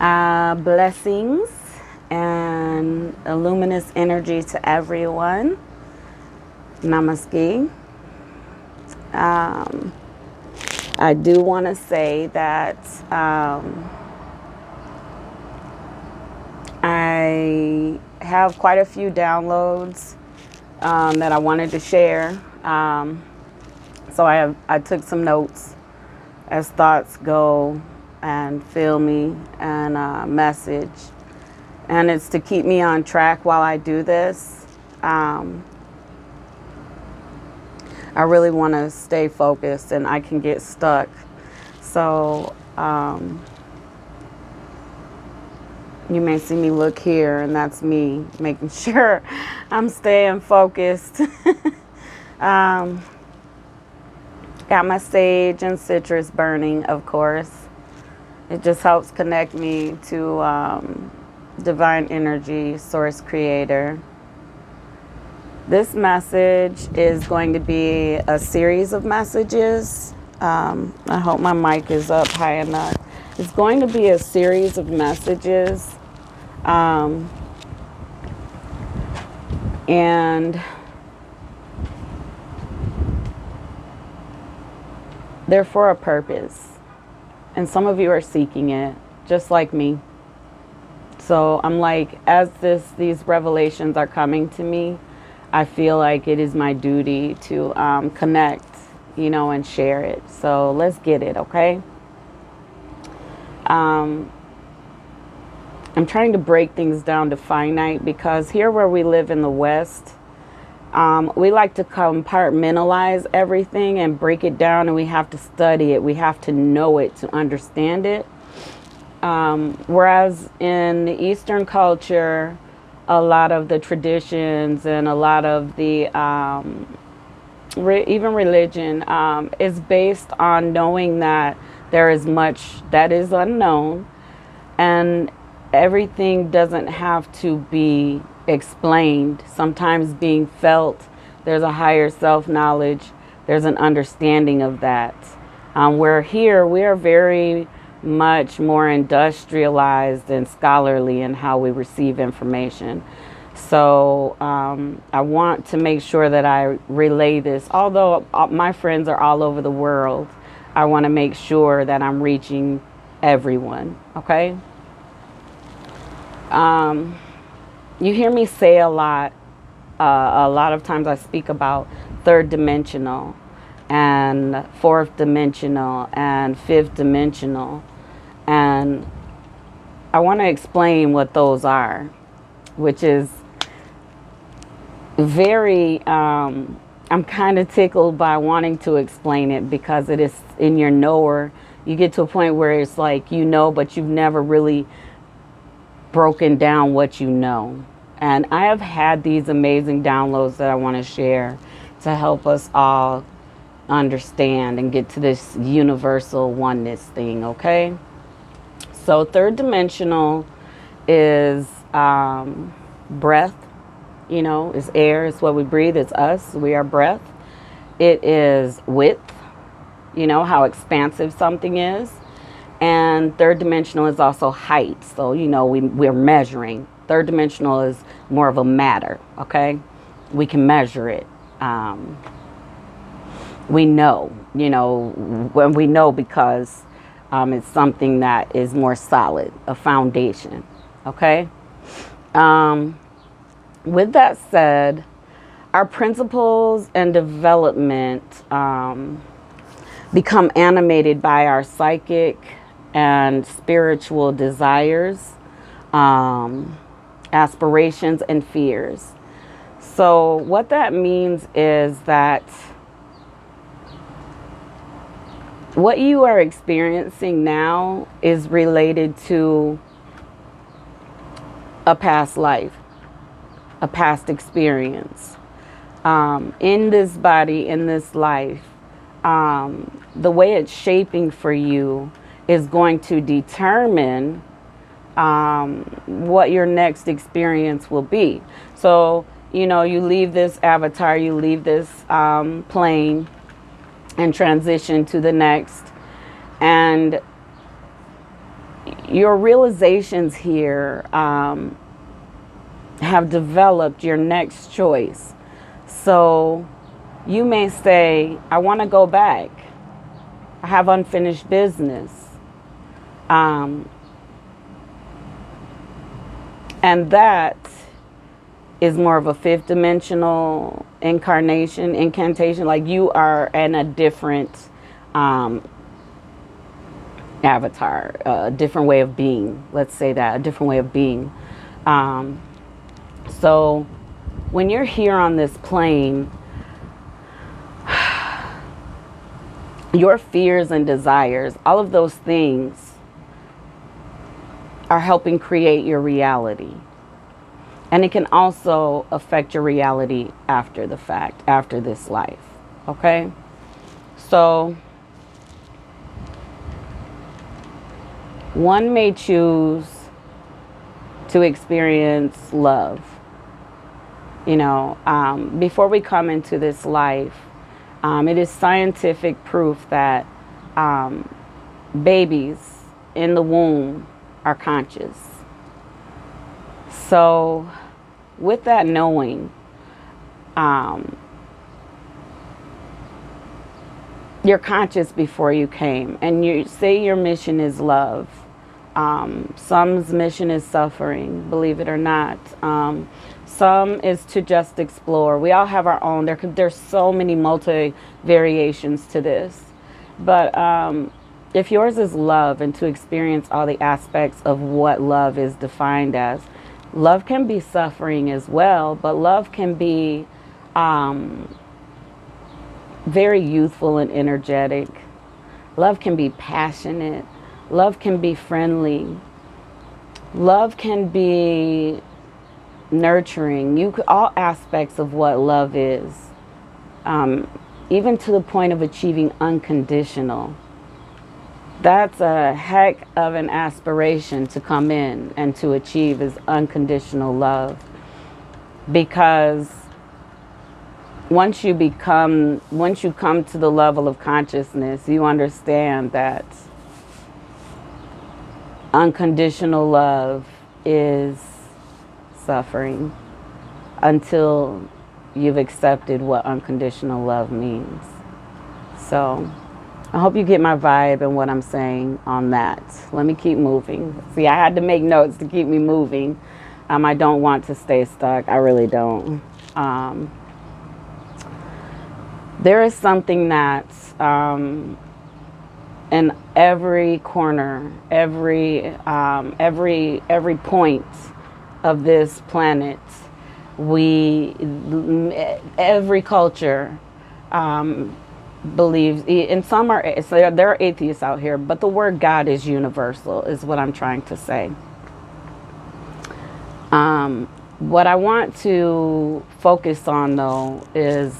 Blessings and a luminous energy to everyone. Namaste. I do want to say that I have quite a few downloads that I wanted to share. So I took some notes as thoughts go and fill me and message. And it's to keep me on track while I do this. I really want to stay focused and I can get stuck. So you may see me look here, and that's me making sure I'm staying focused. Got my sage and citrus burning, of course. It just helps connect me to divine energy, source creator. This message is going to be a series of messages. I hope my mic is up high enough. It's going to be a series of messages. And they're for a purpose. And some of you are seeking it, just like me. So I'm like, as these revelations are coming to me, I feel like it is my duty to connect, and share it. So let's get it, okay? I'm trying to break things down to finite because here where we live in the West, we like to compartmentalize everything and break it down, and we have to study it. We have to know it to understand it. Whereas in the Eastern culture, a lot of the traditions and a lot of the even religion is based on knowing that there is much that is unknown, and everything doesn't have to be explained. Sometimes being felt, there's a higher self-knowledge, there's an understanding of that. Where here we are very much more industrialized and scholarly in how we receive information. So I want to make sure that I relay this. Although my friends are all over the world, I want to make sure that I'm reaching everyone, okay? You hear me say a lot of times I speak about third dimensional and fourth dimensional and fifth dimensional. And I want to explain what those are, which is very, I'm kind of tickled by wanting to explain it because it is in your knower. You get to a point where it's like, but you've never really broken down what you know. And I have had these amazing downloads that I want to share to help us all understand and get to this universal oneness thing, okay? So third dimensional is breath, is air, it's what we breathe, it's us, we are breath. It is width, how expansive something is. And third dimensional is also height. So, we're measuring. Third dimensional is more of a matter, okay? We can measure it. We know, when we know because it's something that is more solid, a foundation, okay? With that said, our principles and development become animated by our psychic and spiritual desires, aspirations, and fears. So what that means is that what you are experiencing now is related to a past life, a past experience. In this body, in this life, the way it's shaping for you is going to determine what your next experience will be. So, you leave this avatar, you leave this plane and transition to the next. And your realizations here have developed your next choice. So you may say, I want to go back. I have unfinished business. And that is more of a fifth dimensional incantation. Like you are in a different avatar, a different way of being. Let's say that, a different way of being. So when you're here on this plane, your fears and desires, all of those things are helping create your reality. And it can also affect your reality after the fact, after this life. Okay? So one may choose to experience love. You know, before we come into this life, it is scientific proof that babies in the womb are conscious. So with that knowing, you're conscious before you came, and you say your mission is love. Some's mission is suffering, believe it or not. Some is to just explore. We all have our own. There's so many multi-variations to this. But if yours is love, and to experience all the aspects of what love is defined as, love can be suffering as well, but love can be very youthful and energetic. Love can be passionate. Love can be friendly. Love can be nurturing. All aspects of what love is, even to the point of achieving unconditional. That's a heck of an aspiration to come in and to achieve, is unconditional love. Because once you come to the level of consciousness, you understand that unconditional love is suffering until you've accepted what unconditional love means. So I hope you get my vibe and what I'm saying on that. Let me keep moving. See, I had to make notes to keep me moving. I don't want to stay stuck. I really don't. There is something that's in every corner, every point of this planet. Every culture believes, and some are, so there are atheists out here, but the word God is universal, is what I'm trying to say. What I want to focus on, though, is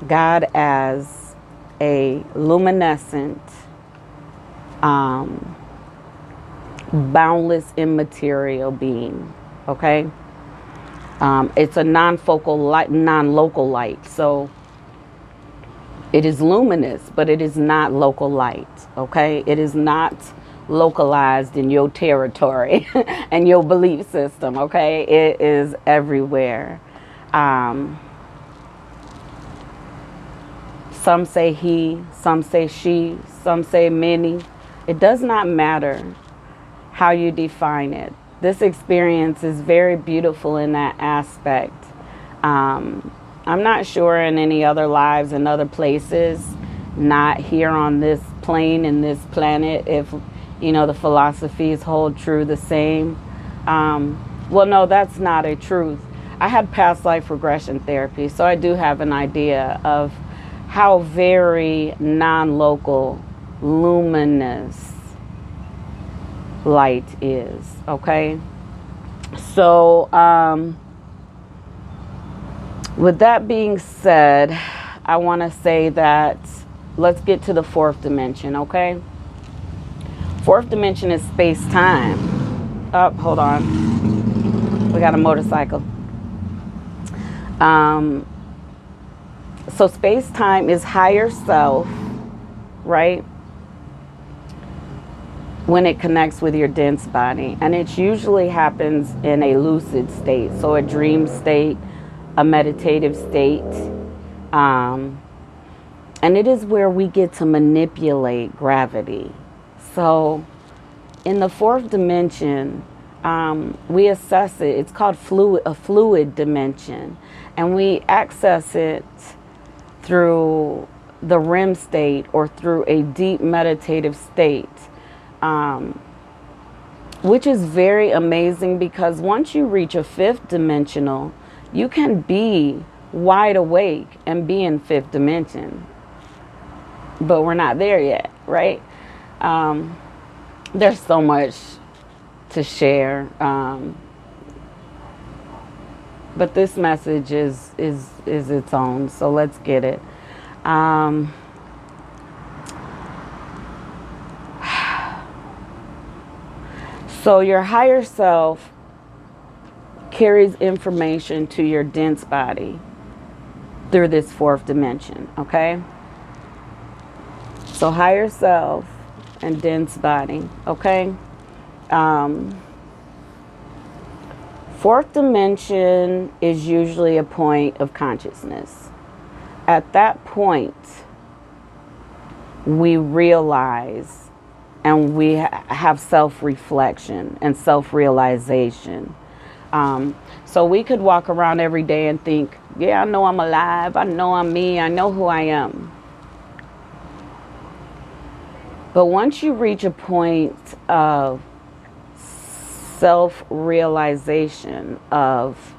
God as a luminescent, boundless, immaterial being. Okay, it's a non-focal light, non-local light. So it is luminous, but it is not local light. Okay, it is not localized in your territory and your belief system. Okay, it is everywhere. Some say he, some say she, some say many. It does not matter how you define it. This experience is very beautiful in that aspect. I'm not sure in any other lives in other places, not here on this plane, in this planet, if, you know, the philosophies hold true the same. Well, no, that's not a truth. I had past life regression therapy, so I do have an idea of how very non-local, luminous light is. Okay, so with that being said, I want to say that let's get to the fourth dimension. Okay, fourth dimension is space-time. Oh, hold on, we got a motorcycle. So space-time is higher self, right? when it connects with your dense body. And it usually happens in a lucid state, so a dream state, a meditative state. And it is where we get to manipulate gravity. So in the fourth dimension, we assess it. It's called a fluid dimension. And we access it through the REM state or through a deep meditative state, which is very amazing, because once you reach a fifth dimensional, you can be wide awake and be in fifth dimension. But we're not there yet, right? There's so much to share. But this message is its own, so let's get it. So your higher self carries information to your dense body through this fourth dimension, okay? So higher self and dense body, okay? Fourth dimension is usually a point of consciousness. At that point, we realize and we have self-reflection and self-realization. So we could walk around every day and think, yeah, I know I'm alive. I know I'm me. I know who I am. But once you reach a point of self-realization, of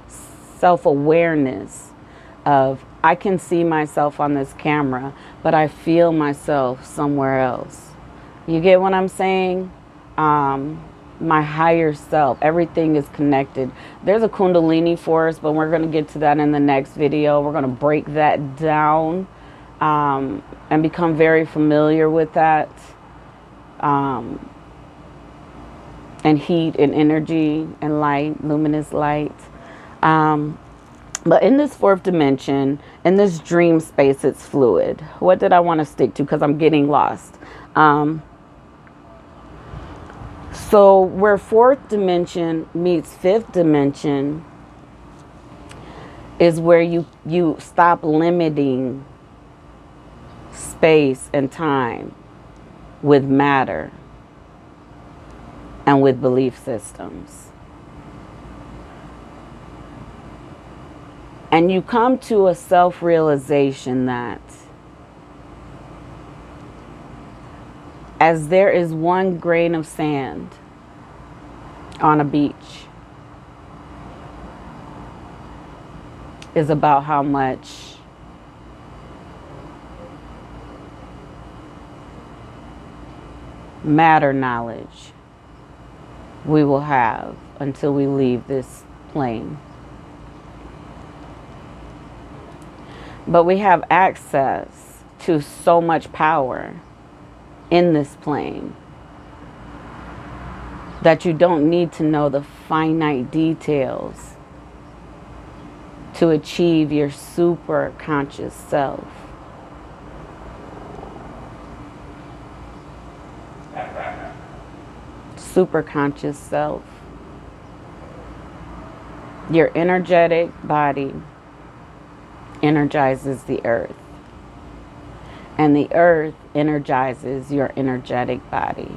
self-awareness, of I can see myself on this camera, but I feel myself somewhere else. You get what I'm saying? My higher self, everything is connected. There's a Kundalini force, but we're going to get to that in the next video. We're going to break that down and become very familiar with that. And heat and energy and light, luminous light. But in this fourth dimension, in this dream space, it's fluid. What did I want to stick to? Because I'm getting lost. So where fourth dimension meets fifth dimension is where you stop limiting space and time with matter and with belief systems. And you come to a self-realization that as there is one grain of sand on a beach is about how much matter knowledge we will have until we leave this plane. But we have access to so much power in this plane that you don't need to know the finite details to achieve your super conscious self. Super conscious self. Your energetic body energizes the earth, and the earth energizes your energetic body.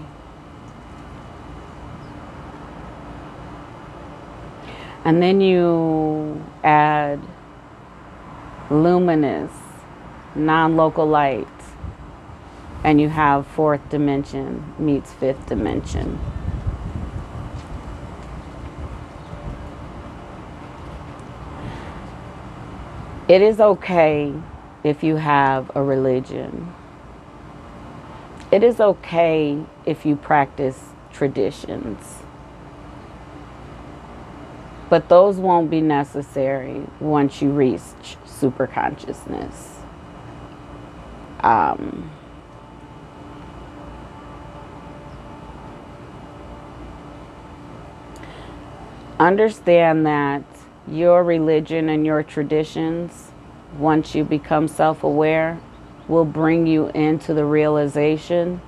And then you add luminous, non-local light, and you have fourth dimension meets fifth dimension. It is okay if you have a religion. It is okay if you practice traditions. But those won't be necessary once you reach super consciousness. Understand that your religion and your traditions, once you become self-aware, will bring you into the realization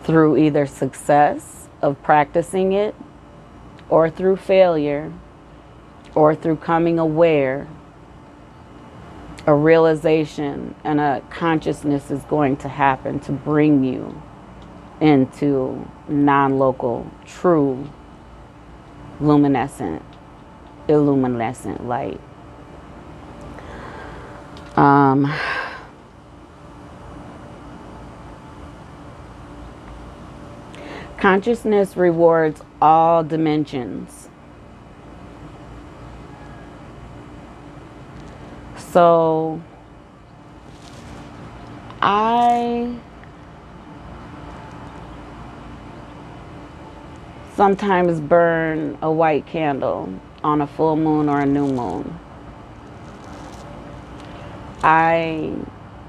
through either success of practicing it, or through failure, or through coming aware, a realization and a consciousness is going to happen to bring you into non-local, true, luminescent, illuminescent light. Consciousness rewards all dimensions. So I sometimes burn a white candle on a full moon or a new moon. I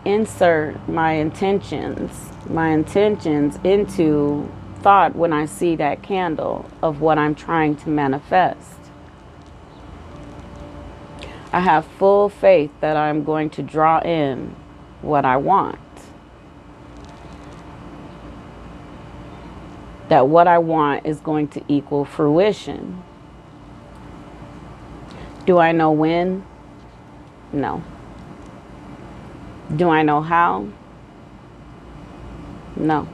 insert my intentions into thought when I see that candle of what I'm trying to manifest. I have full faith that I'm going to draw in what I want. That what I want is going to equal fruition. Do I know when? No. Do I know how? No.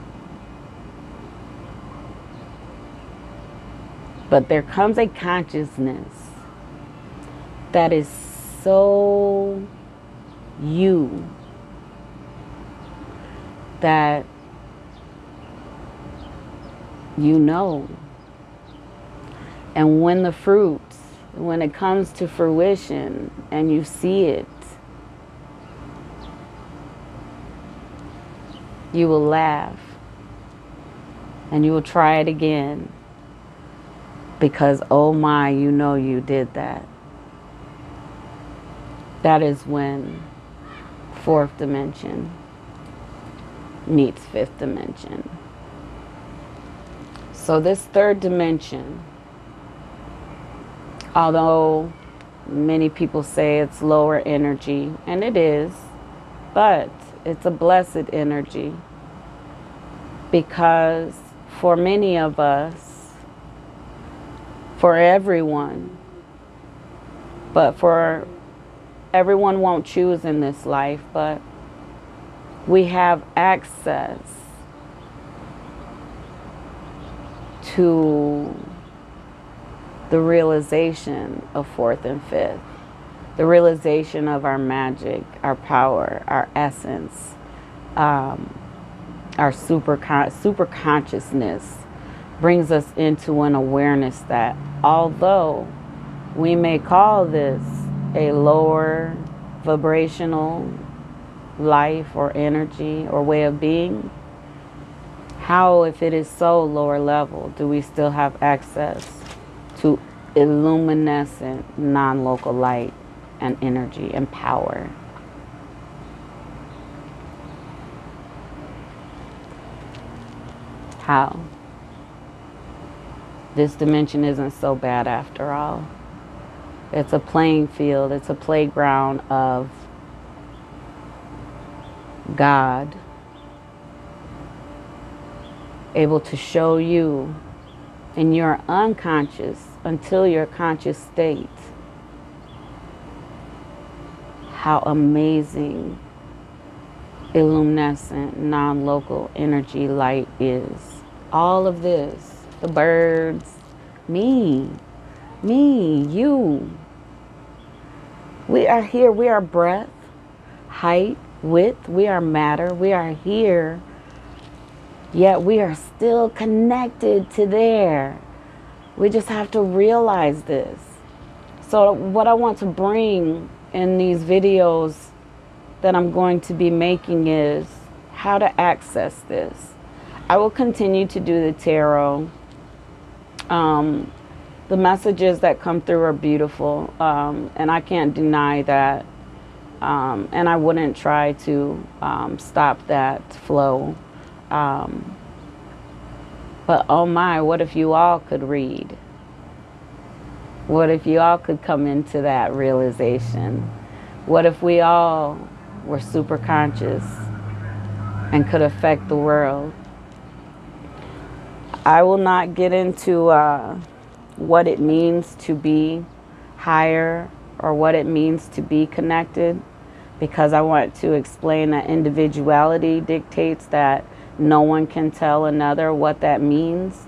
But there comes a consciousness that is so you that you know. And when the fruits, when it comes to fruition and you see it, you will laugh and you will try it again because, oh my, you know you did that. That is when fourth dimension meets fifth dimension. So this third dimension, although many people say it's lower energy, and it is, but it's a blessed energy, because for many of us, for everyone, but for everyone won't choose in this life, but we have access to the realization of fourth and fifth, the realization of our magic, our power, our essence, our super consciousness brings us into an awareness that although we may call this a lower vibrational life or energy or way of being, how, if it is so lower level, do we still have access to illuminescent non-local light and energy and power? How? This dimension isn't so bad after all. It's a playing field. It's a playground of God, able to show you in your unconscious until your conscious state how amazing illuminescent non-local energy light is. All of this, the birds, me, you. We are here. We are breath, height, width. We are matter. We are here. Yet we are still connected to there. We just have to realize this. So what I want to bring in these videos that I'm going to be making is how to access this. I will continue to do the tarot. The messages that come through are beautiful, and I can't deny that. And I wouldn't try to stop that flow. But oh my, what if you all could read? What if you all could come into that realization? What if we all were super conscious and could affect the world? I will not get into what it means to be higher or what it means to be connected, because I want to explain that individuality dictates that no one can tell another what that means.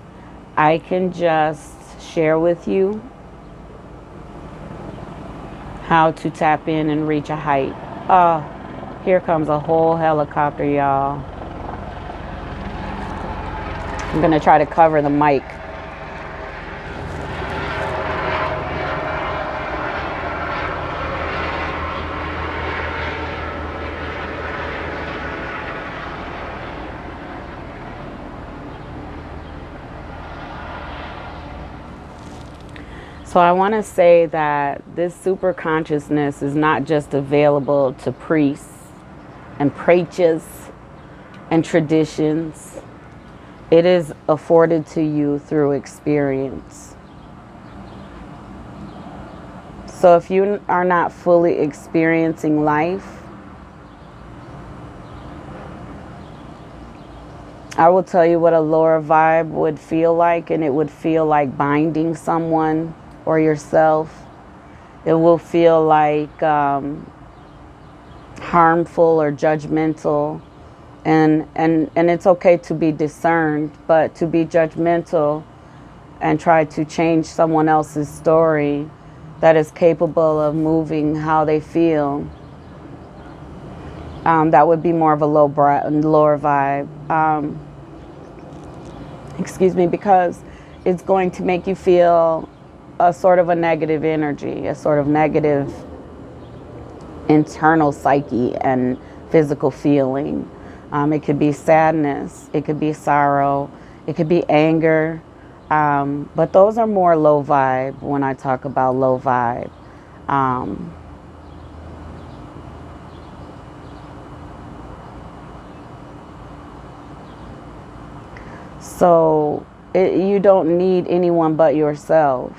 I can just share with you how to tap in and reach a height. Oh, here comes a whole helicopter, y'all. I'm going to try to cover the mic. So I want to say that this super consciousness is not just available to priests and preachers and traditions. It is afforded to you through experience. So if you are not fully experiencing life, I will tell you what a lower vibe would feel like, and it would feel like binding someone or yourself. It will feel like harmful or judgmental, and it's okay to be discerned, but to be judgmental and try to change someone else's story that is capable of moving how they feel, that would be more of a lower vibe. Excuse me, because it's going to make you feel a sort of a negative energy, a sort of negative internal psyche and physical feeling. It could be sadness, it could be sorrow, it could be anger, but those are more low vibe when I talk about low vibe. So you don't need anyone but yourself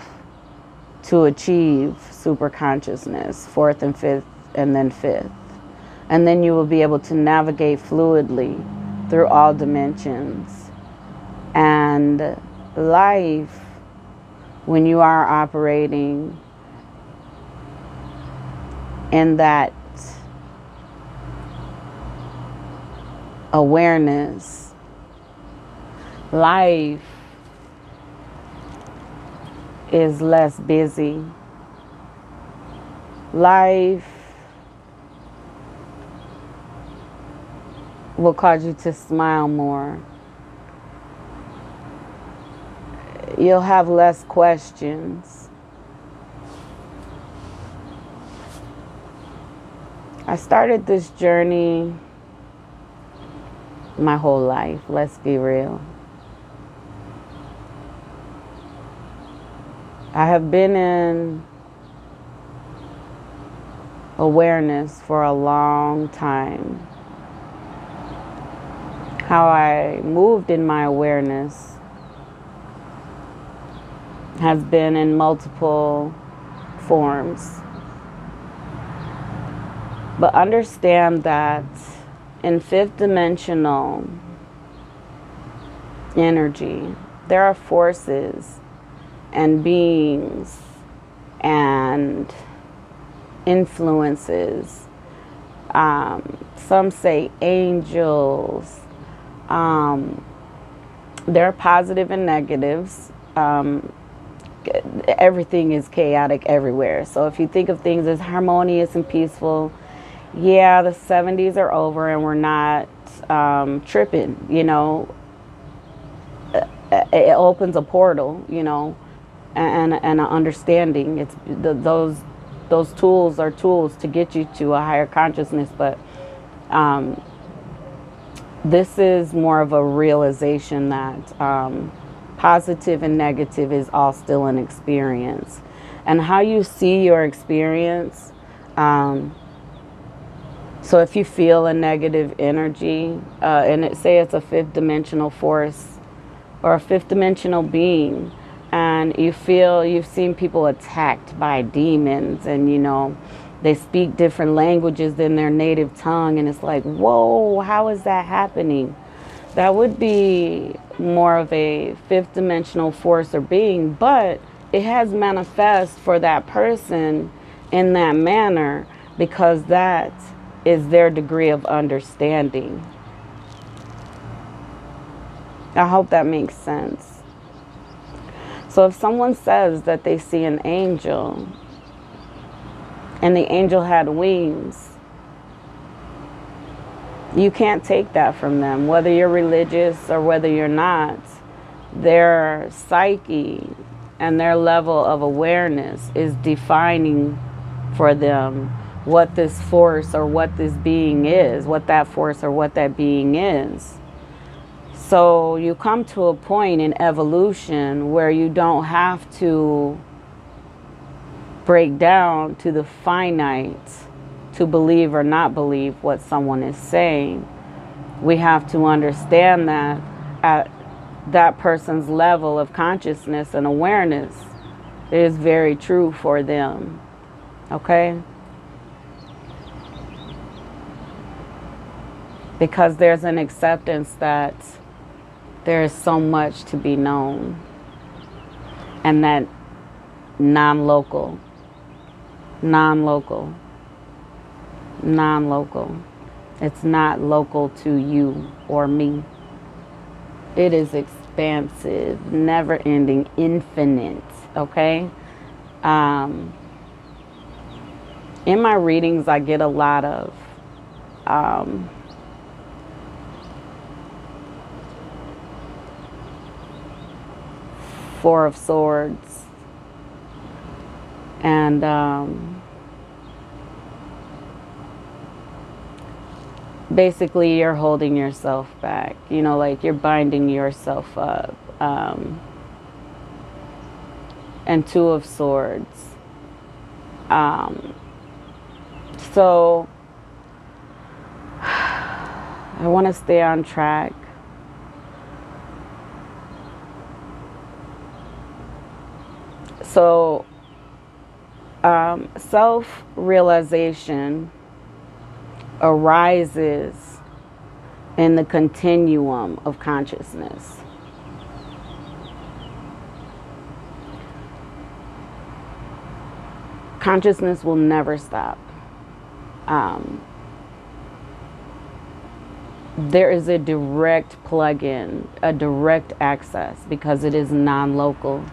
to achieve super consciousness, fourth and fifth, and then fifth. And then you will be able to navigate fluidly through all dimensions. And life, when you are operating in that awareness, life is less busy. Life will cause you to smile more. You'll have less questions. I started this journey my whole life, let's be real. I have been in awareness for a long time. How I moved in my awareness has been in multiple forms. But understand that in fifth dimensional energy, there are forces and beings and influences. Some say angels. There are positive and negatives. Everything is chaotic everywhere. So if you think of things as harmonious and peaceful, yeah, the 70s are over and we're not tripping, you know. It opens a portal, you know, and an understanding. It's those tools are tools to get you to a higher consciousness, but this is more of a realization that positive and negative is all still an experience, and how you see your experience. So if you feel a negative energy, and say it's a fifth dimensional force or a fifth dimensional being, and you feel you've seen people attacked by demons, and you know they speak different languages than their native tongue, and it's like, whoa, how is that happening? That would be more of a fifth dimensional force or being, but it has manifest for that person in that manner because that is their degree of understanding. I hope that makes sense. So if someone says that they see an angel and the angel had wings, you can't take that from them, whether you're religious or whether you're not. Their psyche and their level of awareness is defining for them what this force or what this being is, what that force or what that being is. So you come to a point in evolution where you don't have to break down to the finite to believe or not believe what someone is saying. We have to understand that at that person's level of consciousness and awareness, it is very true for them. Okay? Because there's an acceptance that there is so much to be known, and that non-local. It's not local to you or me. It is expansive, never-ending, infinite, okay? In my readings, I get a lot of Four of Swords and basically you're holding yourself back, you know, like you're binding yourself up. And Two of Swords. So I want to stay on track. So self-realization arises in the continuum of consciousness. Consciousness will never stop. There is a direct plug-in, a direct access, because it is non-local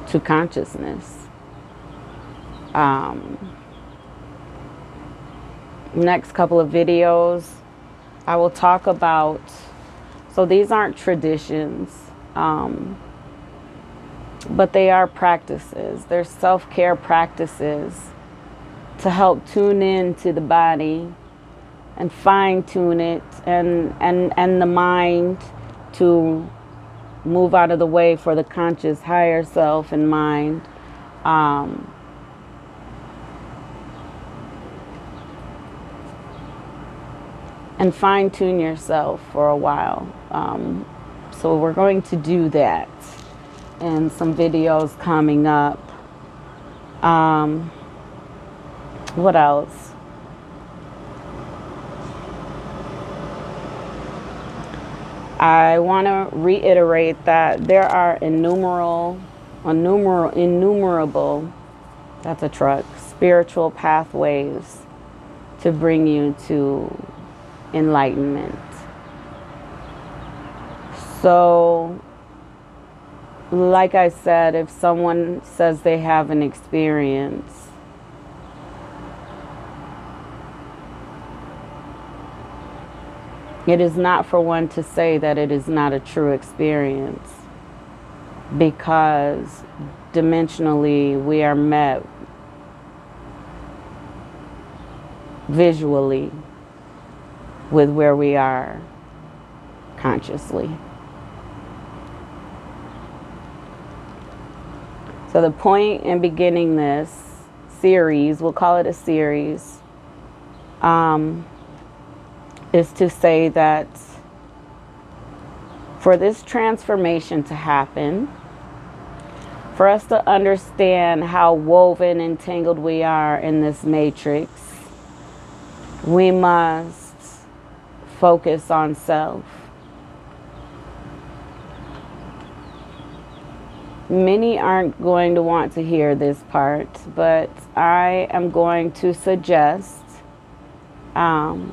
to consciousness. Next couple of videos, I will talk about, so these aren't traditions, but they are practices. They're self-care practices to help tune in to the body and fine-tune it and the mind to move out of the way for the conscious higher self and mind. And fine-tune yourself for a while. So we're going to do that in some videos coming up. What else? I want to reiterate that there are innumerable, that's a truck, spiritual pathways to bring you to enlightenment. So, like I said, if someone says they have an experience, it is not for one to say that it is not a true experience, because dimensionally we are met visually with where we are consciously. So the point in beginning this series, we'll call it a series, is to say that for this transformation to happen, for us to understand how woven and tangled we are in this matrix, we must focus on self. Many aren't going to want to hear this part, but I am going to suggest, and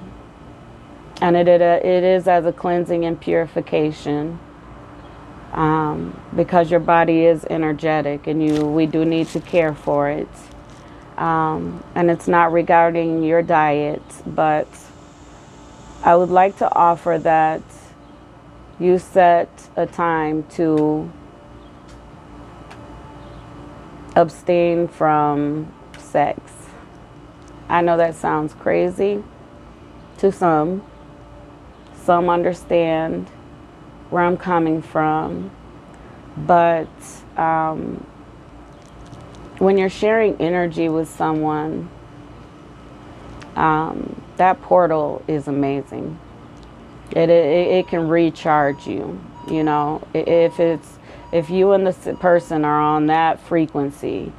it is as a cleansing and purification, because your body is energetic, and we do need to care for it. And it's not regarding your diet, but I would like to offer that you set a time to abstain from sex. I know that sounds crazy to some. Some understand where I'm coming from, but when you're sharing energy with someone, that portal is amazing. It can recharge you. You know, if you and the person are on that frequency,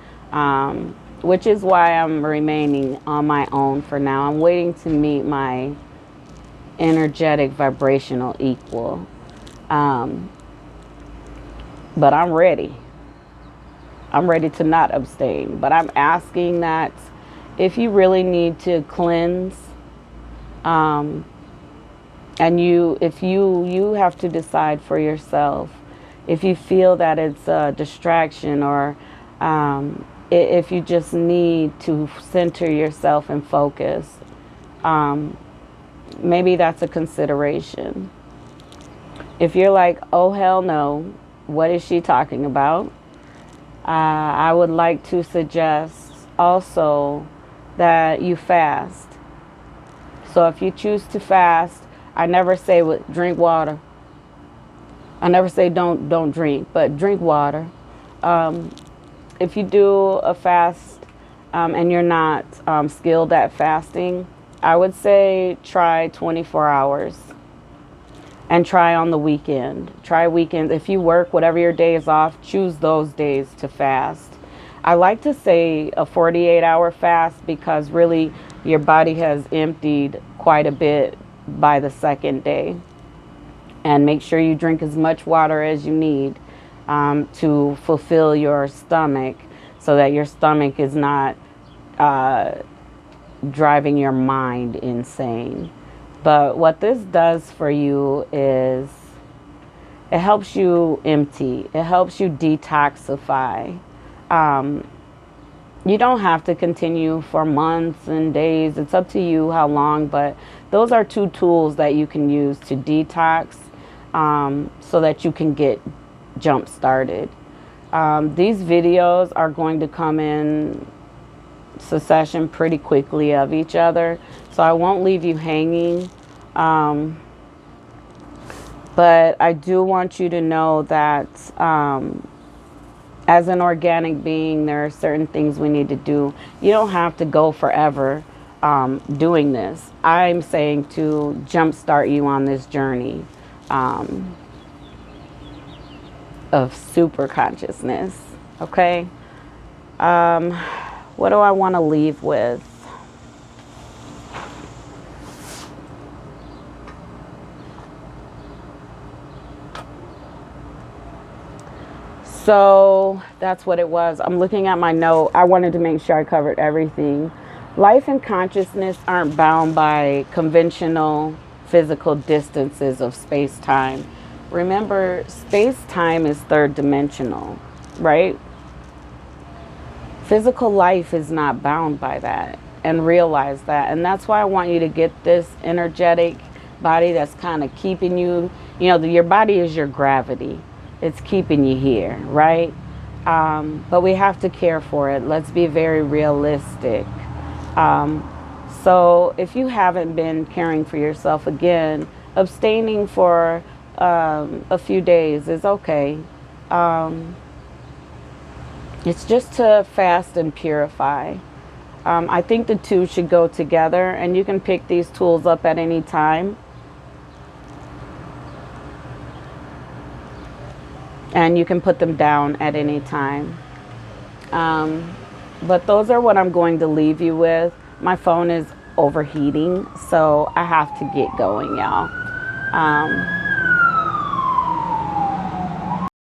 which is why I'm remaining on my own for now. I'm waiting to meet my energetic vibrational equal. But I'm ready. I'm ready to not abstain. But I'm asking that if you really need to cleanse, and if you have to decide for yourself, if you feel that it's a distraction, or if you just need to center yourself and focus, maybe that's a consideration. If you're like, oh hell no, what is she talking about? I would like to suggest also that you fast. So if you choose to fast, I never say drink water. I never say don't drink, but drink water. If you do a fast and you're not skilled at fasting, I would say try 24 hours. And try on the weekend. Try weekends. If you work, whatever your day is off, choose those days to fast. I like to say a 48-hour fast because really your body has emptied quite a bit by the second day. And make sure you drink as much water as you need to fulfill your stomach, so that your stomach is not driving your mind insane. But what this does for you is it helps you empty. It helps you detoxify. You don't have to continue for months and days. It's up to you how long, but those are two tools that you can use to detox, so that you can get jump started. These videos are going to come in succession pretty quickly of each other, so I won't leave you hanging, but I do want you to know that as an organic being, there are certain things we need to do. You don't have to go forever doing this. I'm saying to jumpstart you on this journey of super consciousness. Okay. What do I want to leave with? So that's what it was. I'm looking at my note. I wanted to make sure I covered everything. Life and consciousness aren't bound by conventional physical distances of space-time. Remember, space-time is third dimensional, right? Physical life is not bound by that, and realize that. And that's why I want you to get this energetic body that's kind of keeping you, your body is your gravity. It's keeping you here, right? But we have to care for it. Let's be very realistic. So if you haven't been caring for yourself, again, abstaining for a few days is okay. It's just to fast and purify. I think the two should go together, and you can pick these tools up at any time. And you can put them down at any time. But those are what I'm going to leave you with. My phone is overheating. So I have to get going, y'all.